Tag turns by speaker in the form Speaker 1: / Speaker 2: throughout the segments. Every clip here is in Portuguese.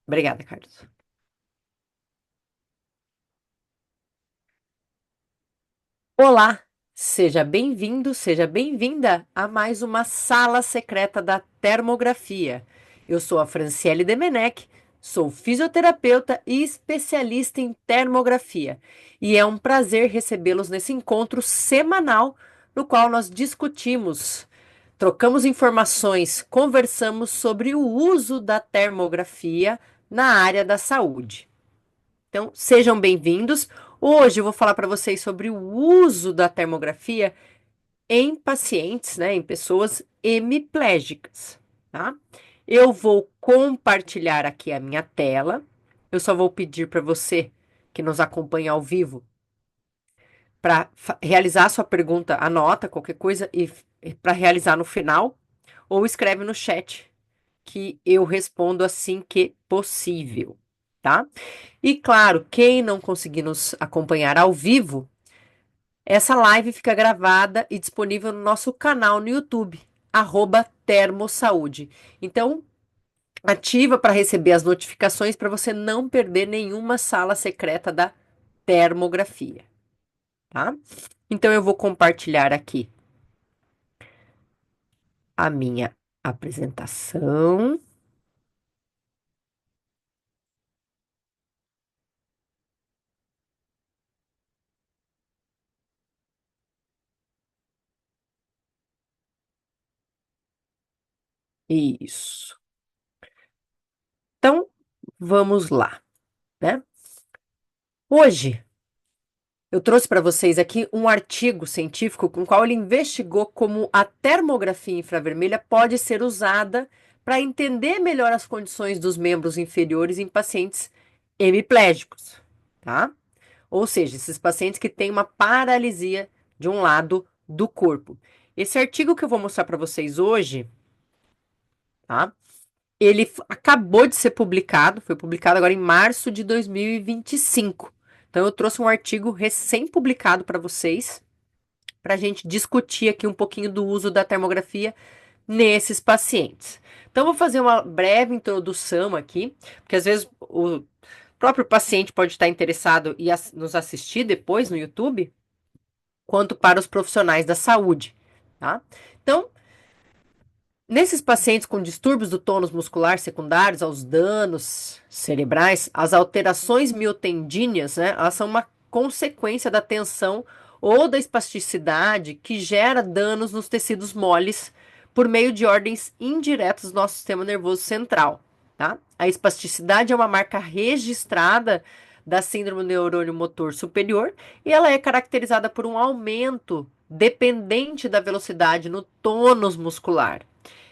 Speaker 1: Obrigada, Carlos. Olá, seja bem-vindo, seja bem-vinda a mais uma sala secreta da termografia. Eu sou a Franciele Demenech, sou fisioterapeuta e especialista em termografia, e é um prazer recebê-los nesse encontro semanal no qual nós discutimos, trocamos informações, conversamos sobre o uso da termografia na área da saúde. Então, sejam bem-vindos. Hoje eu vou falar para vocês sobre o uso da termografia em pacientes, né, em pessoas hemiplégicas, tá? Eu vou compartilhar aqui a minha tela. Eu só vou pedir para você que nos acompanha ao vivo para realizar a sua pergunta, anota qualquer coisa e para realizar no final ou escreve no chat que eu respondo assim que possível, tá? E claro, quem não conseguir nos acompanhar ao vivo, essa live fica gravada e disponível no nosso canal no YouTube, @termosaúde. Então, ativa para receber as notificações para você não perder nenhuma sala secreta da termografia, tá? Então, eu vou compartilhar aqui a minha apresentação. Isso. Então, vamos lá, né? Hoje eu trouxe para vocês aqui um artigo científico com o qual ele investigou como a termografia infravermelha pode ser usada para entender melhor as condições dos membros inferiores em pacientes hemiplégicos, tá? Ou seja, esses pacientes que têm uma paralisia de um lado do corpo. Esse artigo que eu vou mostrar para vocês hoje, tá? Ele acabou de ser publicado, foi publicado agora em março de 2025. Então, eu trouxe um artigo recém-publicado para vocês, para a gente discutir aqui um pouquinho do uso da termografia nesses pacientes. Então, vou fazer uma breve introdução aqui, porque às vezes o próprio paciente pode estar interessado e nos assistir depois no YouTube, quanto para os profissionais da saúde, tá? Então, nesses pacientes com distúrbios do tônus muscular secundários aos danos cerebrais, as alterações miotendíneas, né, elas são uma consequência da tensão ou da espasticidade que gera danos nos tecidos moles por meio de ordens indiretas do nosso sistema nervoso central, tá? A espasticidade é uma marca registrada da síndrome do neurônio motor superior e ela é caracterizada por um aumento dependente da velocidade no tônus muscular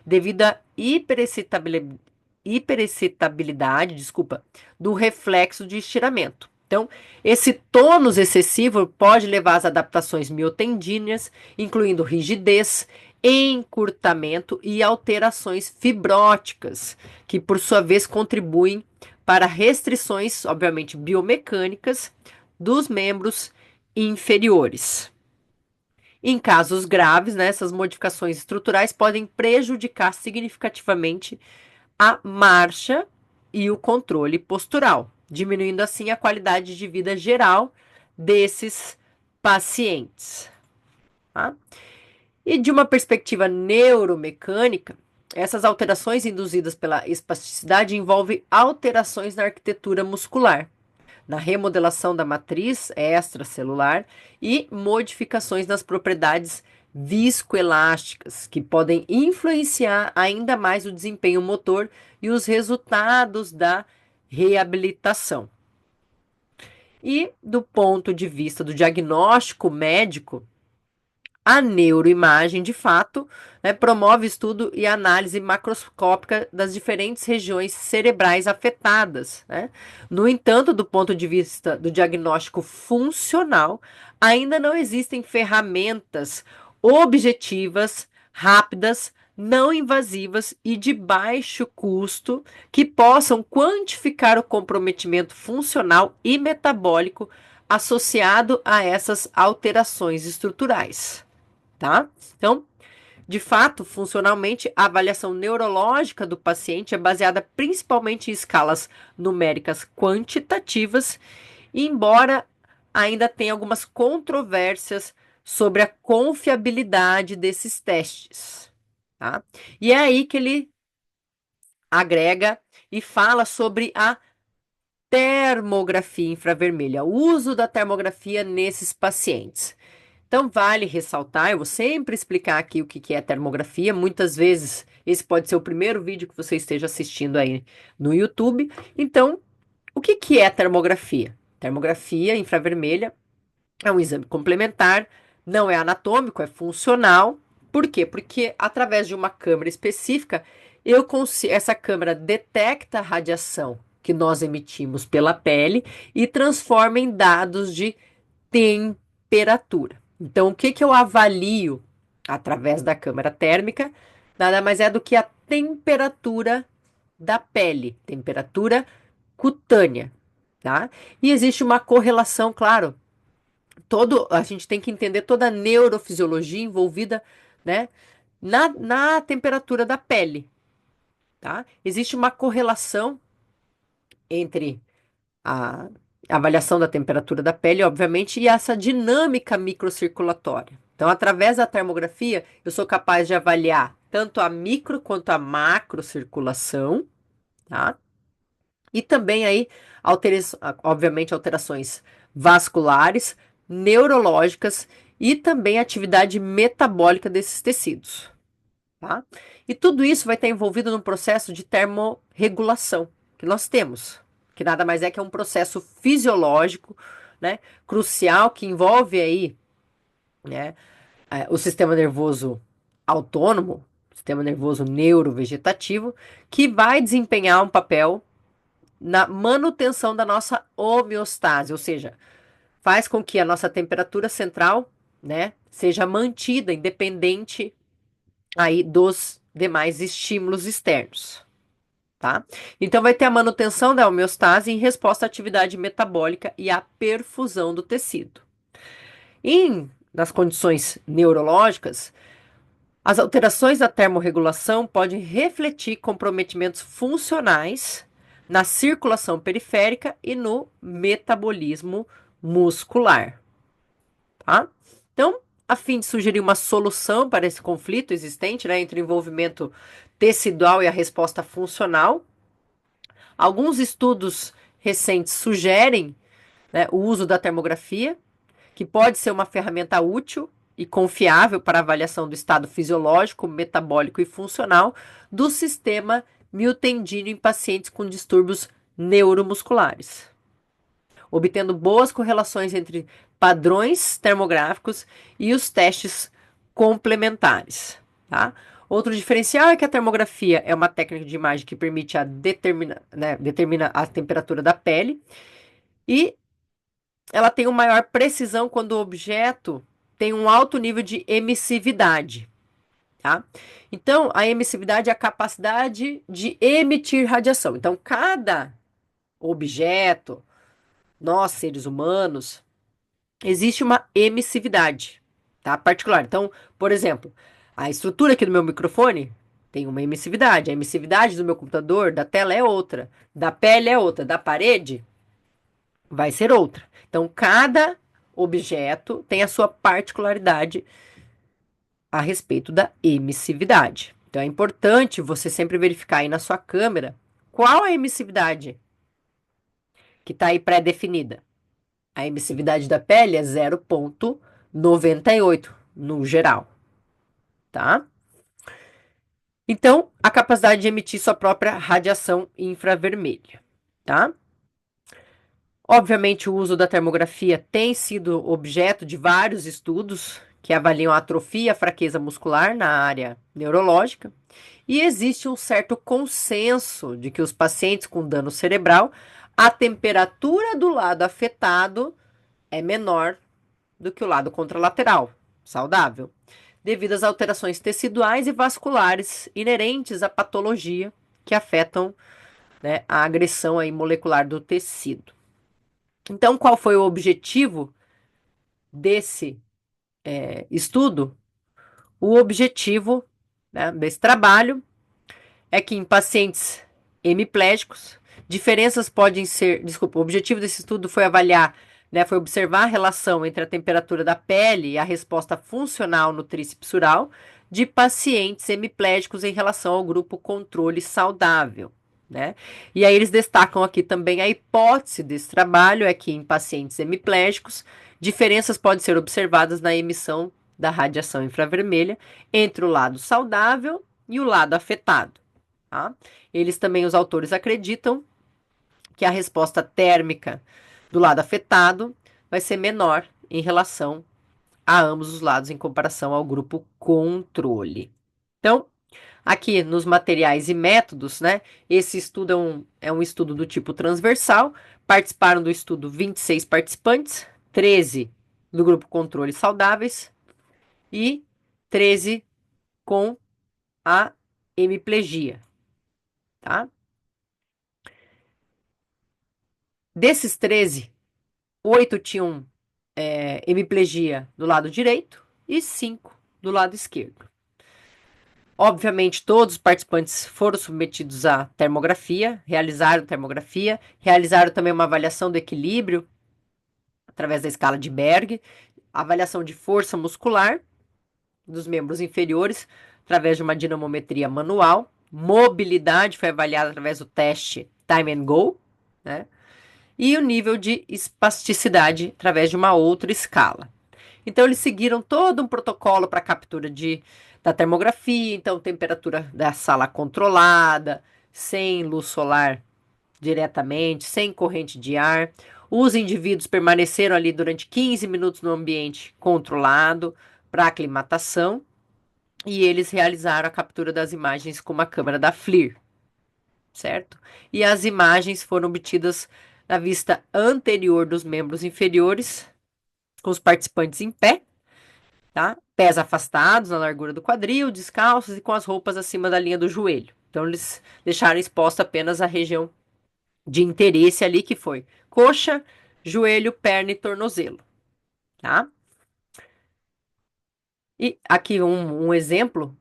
Speaker 1: devido à hiperexcitabilidade, desculpa, do reflexo de estiramento. Então, esse tônus excessivo pode levar às adaptações miotendíneas, incluindo rigidez, encurtamento e alterações fibróticas, que por sua vez contribuem para restrições, obviamente, biomecânicas dos membros inferiores. Em casos graves, né, essas modificações estruturais podem prejudicar significativamente a marcha e o controle postural, diminuindo assim a qualidade de vida geral desses pacientes. Tá? E de uma perspectiva neuromecânica, essas alterações induzidas pela espasticidade envolvem alterações na arquitetura muscular, na remodelação da matriz extracelular e modificações nas propriedades viscoelásticas, que podem influenciar ainda mais o desempenho motor e os resultados da reabilitação. E do ponto de vista do diagnóstico médico, a neuroimagem, de fato, né, promove estudo e análise macroscópica das diferentes regiões cerebrais afetadas, né? No entanto, do ponto de vista do diagnóstico funcional, ainda não existem ferramentas objetivas, rápidas, não invasivas e de baixo custo que possam quantificar o comprometimento funcional e metabólico associado a essas alterações estruturais, tá? Então, De fato, funcionalmente, a avaliação neurológica do paciente é baseada principalmente em escalas numéricas quantitativas, embora ainda tenha algumas controvérsias sobre a confiabilidade desses testes, tá? E é aí que ele agrega e fala sobre a termografia infravermelha, o uso da termografia nesses pacientes. Então, vale ressaltar, eu vou sempre explicar aqui o que que é termografia. Muitas vezes, esse pode ser o primeiro vídeo que você esteja assistindo aí no YouTube. Então, o que que é termografia? Termografia infravermelha é um exame complementar, não é anatômico, é funcional. Por quê? Porque através de uma câmera específica, essa câmera detecta a radiação que nós emitimos pela pele e transforma em dados de temperatura. Então, o que que eu avalio através da câmera térmica? Nada mais é do que a temperatura da pele, temperatura cutânea, tá? E existe uma correlação, claro, a gente tem que entender toda a neurofisiologia envolvida, né, na temperatura da pele, tá? Existe uma correlação entre a avaliação da temperatura da pele, obviamente, e essa dinâmica microcirculatória. Então, através da termografia, eu sou capaz de avaliar tanto a micro quanto a macrocirculação, tá? E também aí, obviamente, alterações vasculares, neurológicas e também atividade metabólica desses tecidos, tá? E tudo isso vai estar envolvido num processo de termorregulação que nós temos, que nada mais é que um processo fisiológico, né, crucial que envolve aí, né, o sistema nervoso autônomo, sistema nervoso neurovegetativo, que vai desempenhar um papel na manutenção da nossa homeostase, ou seja, faz com que a nossa temperatura central, né, seja mantida independente aí dos demais estímulos externos, tá? Então vai ter a manutenção da homeostase em resposta à atividade metabólica e à perfusão do tecido. Nas condições neurológicas, as alterações da termorregulação podem refletir comprometimentos funcionais na circulação periférica e no metabolismo muscular, tá? Então, a fim de sugerir uma solução para esse conflito existente, né, entre o envolvimento tecidual e a resposta funcional, alguns estudos recentes sugerem, né, o uso da termografia, que pode ser uma ferramenta útil e confiável para avaliação do estado fisiológico, metabólico e funcional do sistema miotendíneo em pacientes com distúrbios neuromusculares, obtendo boas correlações entre padrões termográficos e os testes complementares, tá? Outro diferencial é que a termografia é uma técnica de imagem que permite determina a temperatura da pele e ela tem uma maior precisão quando o objeto tem um alto nível de emissividade, tá? Então, a emissividade é a capacidade de emitir radiação. Então, cada objeto, nós, seres humanos, existe uma emissividade, tá? Particular. Então, por exemplo, a estrutura aqui do meu microfone tem uma emissividade. A emissividade do meu computador, da tela é outra, da pele é outra, da parede vai ser outra. Então, cada objeto tem a sua particularidade a respeito da emissividade. Então, é importante você sempre verificar aí na sua câmera qual a emissividade que está aí pré-definida. A emissividade da pele é 0,98 no geral, tá? Então, a capacidade de emitir sua própria radiação infravermelha, tá? Obviamente, o uso da termografia tem sido objeto de vários estudos que avaliam a atrofia e a fraqueza muscular na área neurológica, e existe um certo consenso de que os pacientes com dano cerebral, a temperatura do lado afetado é menor do que o lado contralateral, saudável, devido às alterações teciduais e vasculares inerentes à patologia que afetam, né, a agressão aí molecular do tecido. Então, qual foi o objetivo desse estudo? O objetivo, né, desse trabalho é que em pacientes hemiplégicos, diferenças podem ser. Desculpa, o objetivo desse estudo foi avaliar, né, foi observar a relação entre a temperatura da pele e a resposta funcional no tríceps oral de pacientes hemiplégicos em relação ao grupo controle saudável. Né? E aí eles destacam aqui também a hipótese desse trabalho é que em pacientes hemiplégicos, diferenças podem ser observadas na emissão da radiação infravermelha entre o lado saudável e o lado afetado. Tá? Eles também, os autores, acreditam que a resposta térmica do lado afetado vai ser menor em relação a ambos os lados em comparação ao grupo controle. Então, aqui nos materiais e métodos, né? Esse estudo é um estudo do tipo transversal. Participaram do estudo 26 participantes, 13 do grupo controle saudáveis e 13 com a hemiplegia, tá? Desses 13, 8 tinham hemiplegia do lado direito e 5 do lado esquerdo. Obviamente, todos os participantes foram submetidos à termografia, realizaram também uma avaliação do equilíbrio através da escala de Berg, avaliação de força muscular dos membros inferiores através de uma dinamometria manual, mobilidade foi avaliada através do teste Time and Go, né? E o nível de espasticidade através de uma outra escala. Então, eles seguiram todo um protocolo para captura da termografia, então, temperatura da sala controlada, sem luz solar diretamente, sem corrente de ar. Os indivíduos permaneceram ali durante 15 minutos no ambiente controlado para aclimatação e eles realizaram a captura das imagens com uma câmera da FLIR, certo? E as imagens foram obtidas na vista anterior dos membros inferiores, com os participantes em pé, tá? Pés afastados na largura do quadril, descalços e com as roupas acima da linha do joelho. Então, eles deixaram exposta apenas a região de interesse ali, que foi coxa, joelho, perna e tornozelo, tá? E aqui um exemplo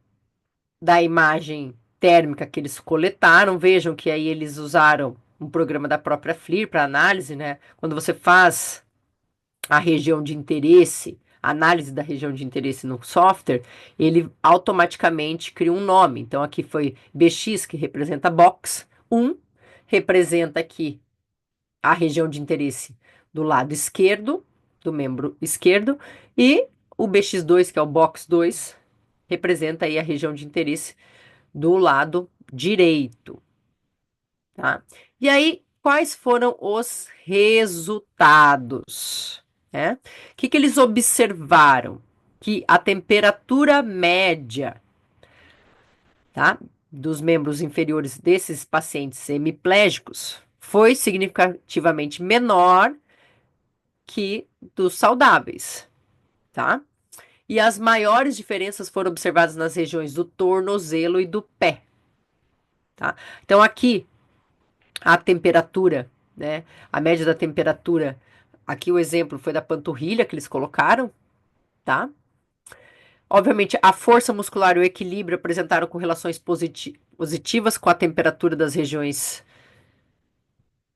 Speaker 1: da imagem térmica que eles coletaram. Vejam que aí eles usaram um programa da própria FLIR para análise, né? Quando você faz a região de interesse, análise da região de interesse no software, ele automaticamente cria um nome. Então aqui foi BX, que representa box 1, representa aqui a região de interesse do lado esquerdo, do membro esquerdo, e o BX2, que é o box 2, representa aí a região de interesse do lado direito, tá? E aí, quais foram os resultados, né? O que eles observaram? Que a temperatura média, tá, dos membros inferiores desses pacientes hemiplégicos foi significativamente menor que dos saudáveis, tá? E as maiores diferenças foram observadas nas regiões do tornozelo e do pé, tá? Então aqui a temperatura, né? A média da temperatura, aqui o exemplo foi da panturrilha que eles colocaram, tá? Obviamente, a força muscular e o equilíbrio apresentaram correlações positivas com a temperatura das regiões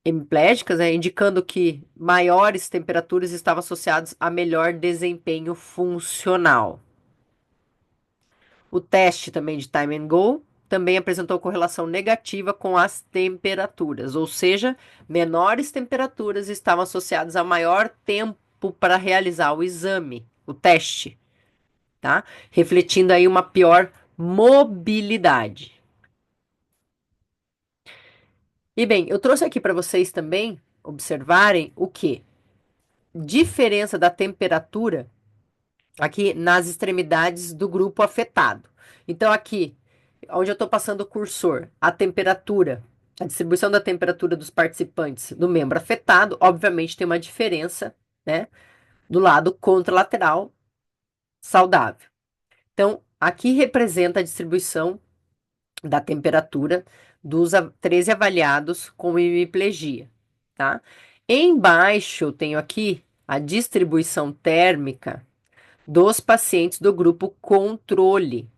Speaker 1: hemiplégicas, né, indicando que maiores temperaturas estavam associadas a melhor desempenho funcional. O teste também de Time and Go também apresentou correlação negativa com as temperaturas, ou seja, menores temperaturas estavam associadas a maior tempo para realizar o exame, o teste, tá? Refletindo aí uma pior mobilidade. E bem, eu trouxe aqui para vocês também observarem o que? Diferença da temperatura aqui nas extremidades do grupo afetado. Então, aqui, onde eu estou passando o cursor, a temperatura, a distribuição da temperatura dos participantes do membro afetado, obviamente tem uma diferença, né, do lado contralateral saudável. Então, aqui representa a distribuição da temperatura dos 13 avaliados com hemiplegia, tá? Embaixo eu tenho aqui a distribuição térmica dos pacientes do grupo controle.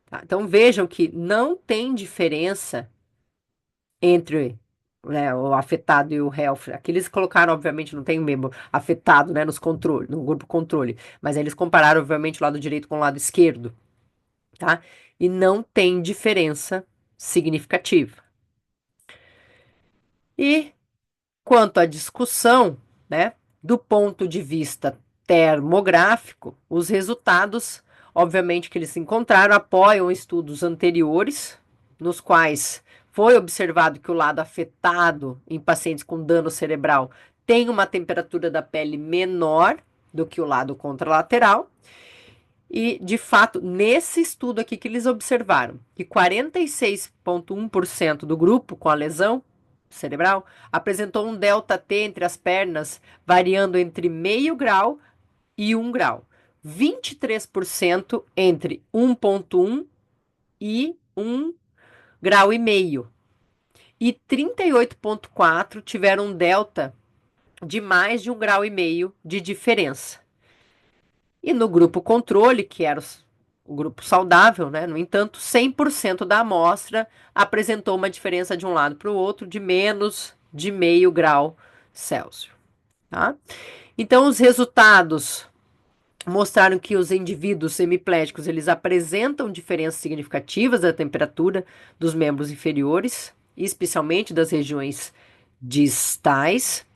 Speaker 1: Tá? Então vejam que não tem diferença entre, né, o afetado e o health. Aqui eles colocaram, obviamente, não tem membro afetado, né, nos controle, no grupo controle, mas aí eles compararam, obviamente, o lado direito com o lado esquerdo, tá? E não tem diferença significativa. E quanto à discussão, né, do ponto de vista termográfico, os resultados, obviamente, que eles encontraram apoiam estudos anteriores, nos quais foi observado que o lado afetado em pacientes com dano cerebral tem uma temperatura da pele menor do que o lado contralateral. E, de fato, nesse estudo aqui que eles observaram que 46,1% do grupo com a lesão cerebral apresentou um delta T entre as pernas variando entre meio grau e 1 grau. 23% entre 1,1 e 1,5 grau. E 38,4% tiveram um delta de mais de 1,5 grau de diferença. E no grupo controle, que era o grupo saudável, né? No entanto, 100% da amostra apresentou uma diferença de um lado para o outro de menos de meio grau Celsius. Tá? Então, os resultados mostraram que os indivíduos hemiplégicos eles apresentam diferenças significativas da temperatura dos membros inferiores, especialmente das regiões distais,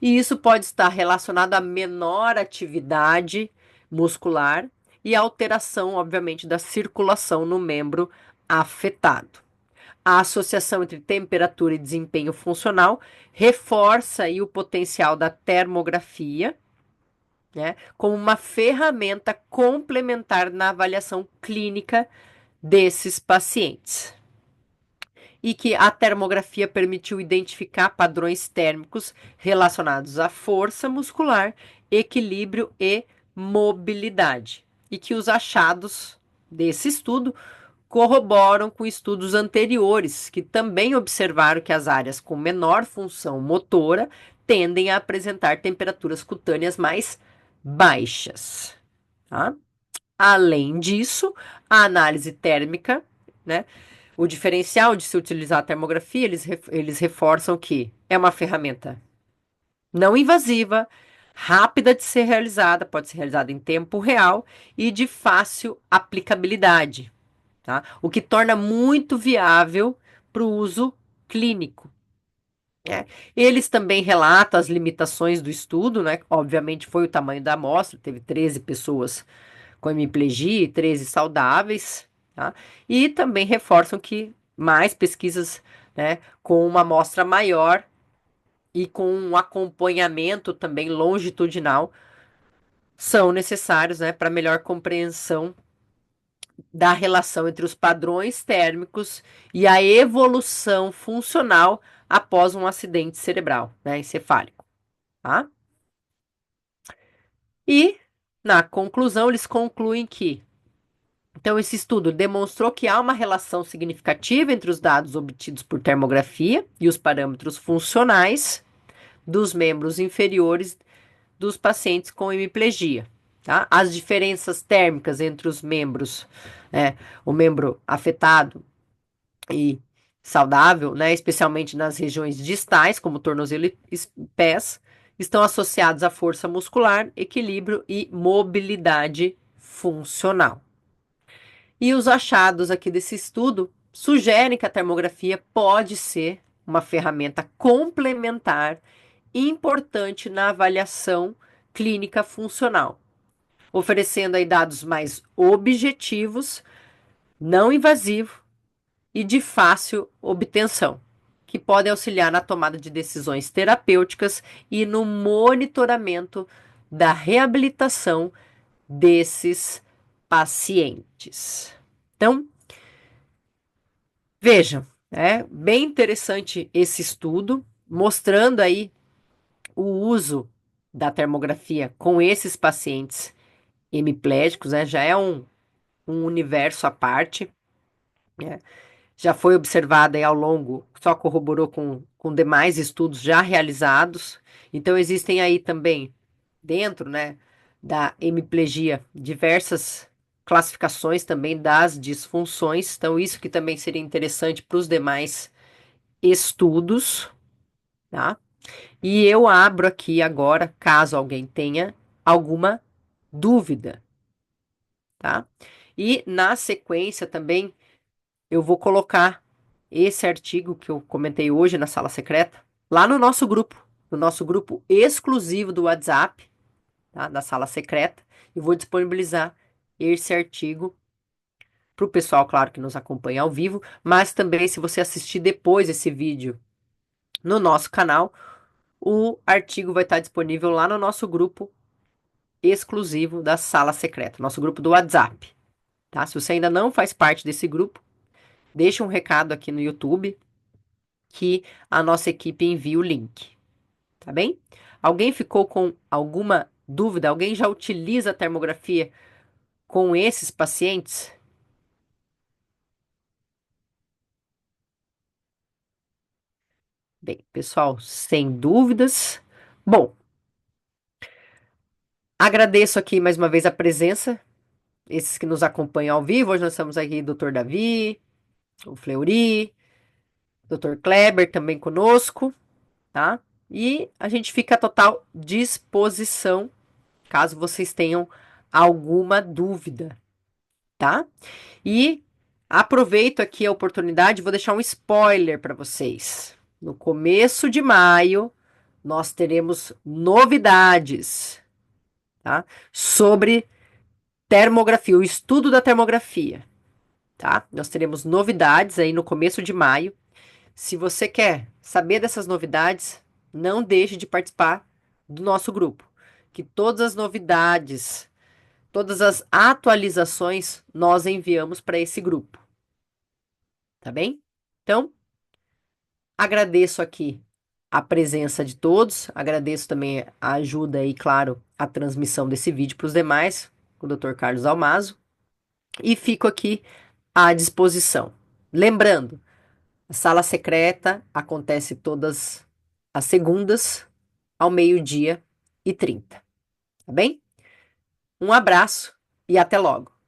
Speaker 1: e isso pode estar relacionado a menor atividade muscular e alteração, obviamente, da circulação no membro afetado. A associação entre temperatura e desempenho funcional reforça aí o potencial da termografia, né, como uma ferramenta complementar na avaliação clínica desses pacientes. E que a termografia permitiu identificar padrões térmicos relacionados à força muscular, equilíbrio e mobilidade. E que os achados desse estudo corroboram com estudos anteriores, que também observaram que as áreas com menor função motora tendem a apresentar temperaturas cutâneas mais baixas. Tá? Além disso, a análise térmica, né? O diferencial de se utilizar a termografia, eles reforçam que é uma ferramenta não invasiva, rápida de ser realizada, pode ser realizada em tempo real e de fácil aplicabilidade, tá? O que torna muito viável para o uso clínico. Né? Eles também relatam as limitações do estudo, né? Obviamente foi o tamanho da amostra, teve 13 pessoas com hemiplegia e 13 saudáveis, tá? E também reforçam que mais pesquisas, né, com uma amostra maior e com um acompanhamento também longitudinal são necessários, né, para melhor compreensão da relação entre os padrões térmicos e a evolução funcional após um acidente cerebral, né, encefálico, tá? E, na conclusão, eles concluem que, então, esse estudo demonstrou que há uma relação significativa entre os dados obtidos por termografia e os parâmetros funcionais dos membros inferiores dos pacientes com hemiplegia. Tá? As diferenças térmicas entre os membros, né, o membro afetado e saudável, né, especialmente nas regiões distais, como tornozelo e pés, estão associados à força muscular, equilíbrio e mobilidade funcional. E os achados aqui desse estudo sugerem que a termografia pode ser uma ferramenta complementar importante na avaliação clínica funcional, oferecendo aí dados mais objetivos, não invasivos e de fácil obtenção, que podem auxiliar na tomada de decisões terapêuticas e no monitoramento da reabilitação desses pacientes. Então, vejam, é bem interessante esse estudo, mostrando aí o uso da termografia com esses pacientes hemiplégicos, né? Já é um universo à parte, né? Já foi observada aí ao longo, só corroborou com demais estudos já realizados. Então, existem aí também, dentro, né, da hemiplegia, diversas classificações também das disfunções. Então, isso que também seria interessante para os demais estudos, tá? E eu abro aqui agora, caso alguém tenha alguma dúvida, tá? E na sequência também eu vou colocar esse artigo que eu comentei hoje na sala secreta lá no nosso grupo exclusivo do WhatsApp, tá? Da sala secreta, e vou disponibilizar esse artigo para o pessoal, claro, que nos acompanha ao vivo, mas também se você assistir depois esse vídeo no nosso canal, o artigo vai estar disponível lá no nosso grupo exclusivo da sala secreta, nosso grupo do WhatsApp, tá? Se você ainda não faz parte desse grupo, deixa um recado aqui no YouTube que a nossa equipe envia o link, tá bem? Alguém ficou com alguma dúvida? Alguém já utiliza a termografia com esses pacientes? Bem, pessoal, sem dúvidas. Bom, agradeço aqui mais uma vez a presença, esses que nos acompanham ao vivo. Hoje nós estamos aqui, Dr. Davi, o Fleury, Dr. Kleber também conosco, tá? E a gente fica à total disposição, caso vocês tenham alguma dúvida, tá? E aproveito aqui a oportunidade, vou deixar um spoiler para vocês. No começo de maio, nós teremos novidades, tá? Sobre termografia, o estudo da termografia, tá? Nós teremos novidades aí no começo de maio. Se você quer saber dessas novidades, não deixe de participar do nosso grupo, que todas as novidades, todas as atualizações nós enviamos para esse grupo, tá bem? Então, agradeço aqui a presença de todos, agradeço também a ajuda e, claro, a transmissão desse vídeo para os demais, com o Dr. Carlos Almazo, e fico aqui à disposição. Lembrando, a sala secreta acontece todas as segundas, ao 12h30, tá bem? Um abraço e até logo!